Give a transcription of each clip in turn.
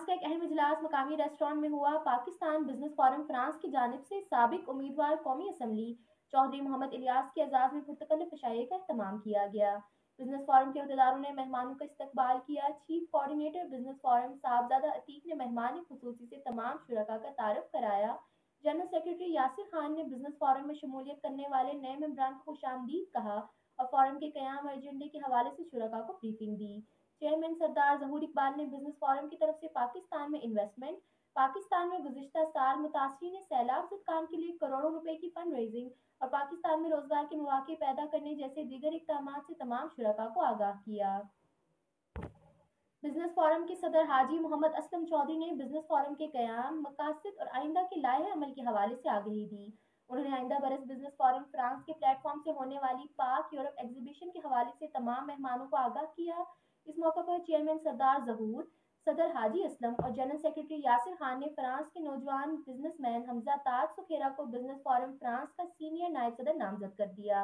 France का एक अहम इजलास मकामी रेस्टोरेंट में हुआ। पाकिस्तान बिजनेस फोरम फ्रांस की जानिब से साबिक उम्मीदवार कौमी असम्बली चौधरी मोहम्मद इलियास के एजाज में पुरतकल्लुफ़ इशारे का एहतमाम किया गया। बिजनेस फोरम के अहदेदारों ने मेहमानों का इस्तकबाल किया। Chief coordinator business forum Sahibzada Atiq ने मेहमान खुसूसी से तमाम शुरका का तारुफ कराया। जनरल सेक्रेटरी यासिर खान ने बिजनेस फोरम में शमूलियत करने वाले नए मेंबरान को खुशामदीद कहा और फोरम के क़याम और एजेंडे के हवाले से शुरका को ब्रीफिंग दी। चेयरमैन सरदार जहूर इकबाल ने बिजनेस फोरम की तरफ से पाकिस्तान में इन्वेस्टमेंट, पाकिस्तान में गुज़िश्ता साल मुतासरीन सैलाब से काम के लिए करोड़ों रुपए की फंड रेजिंग और पाकिस्तान में रोजगार के मौके पैदा करने जैसे दीगर इक़दाम से तमाम शुरका को आगाह किया। बिजनेस फोरम के सदर हाजी मोहम्मद असलम चौधरी ने बिजनेस फोरम के क़याम, मकासद और आइंदा के लाहे अमल के हवाले से आगाही दी। उन्होंने आइंदा बरस बिजनेस फोरम फ्रांस के प्लेटफॉर्म से होने वाली पाक यूरोप एग्जीबिशन के हवाले से तमाम मेहमानों को आगाह किया। इस मौके पर चेयरमैन सरदार जहूर, सदर हाजी असलम और जनरल सेक्रेटरी यासिर खान ने फ्रांस के नौजवान बिजनेसमैन हमजा ताज सुखेरा को बिजनेस फोरम फ्रांस का सीनियर नायब सदर नामजद कर दिया।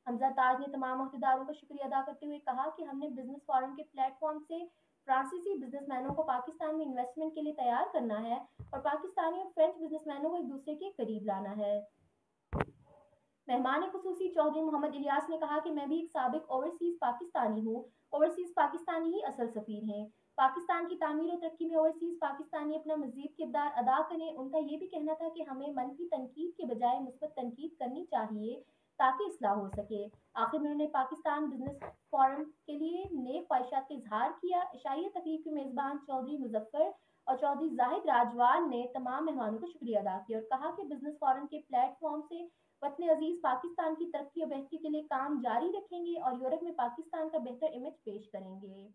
हमजा ताज ने तमाम अहदेदारों का शुक्रिया अदा करते हुए कहा कि हमने बिजनेस फोरम के प्लेटफॉर्म से फ्रांसीसी बिजनेसमैनों को पाकिस्तान में इन्वेस्टमेंट के लिए तैयार करना है और पाकिस्तानी और फ्रेंच बिजनेसमैनों को एक दूसरे के करीब लाना है। मेहमान खुसूसी चौधरी मोहम्मद इलियास ने कहा कि मैं भी एक साबिक ओवरसीज पाकिस्तानी हूँ। ओवरसीज पाकिस्तानी ही असल सफ़ीर हैं। पाकिस्तान की तामीर और तरक्की में ओवरसीज पाकिस्तानी अपना मज़ीद किरदार अदा करें। उनका ये भी कहना था कि हमें मनफी तनकीद के बजाय मुस्बत तनकीद करनी चाहिए ताकि इस्लाह हो सके। आखिर में उन्होंने पाकिस्तान बिजनेस फोरम के लिए नेक ख्वाहिशात का इजहार किया। इशाइया तकरीब के मेज़बान चौधरी मुजफ्फर और चौधरी जाहिद राजवाल ने तमाम मेहमानों का शुक्रिया अदा किया और कहा कि बिजनेस फोरम के प्लेटफॉर्म से वतन अजीज पाकिस्तान की तरक्की और बेहतरी के लिए काम जारी रखेंगे और यूरोप में पाकिस्तान का बेहतर इमेज पेश करेंगे।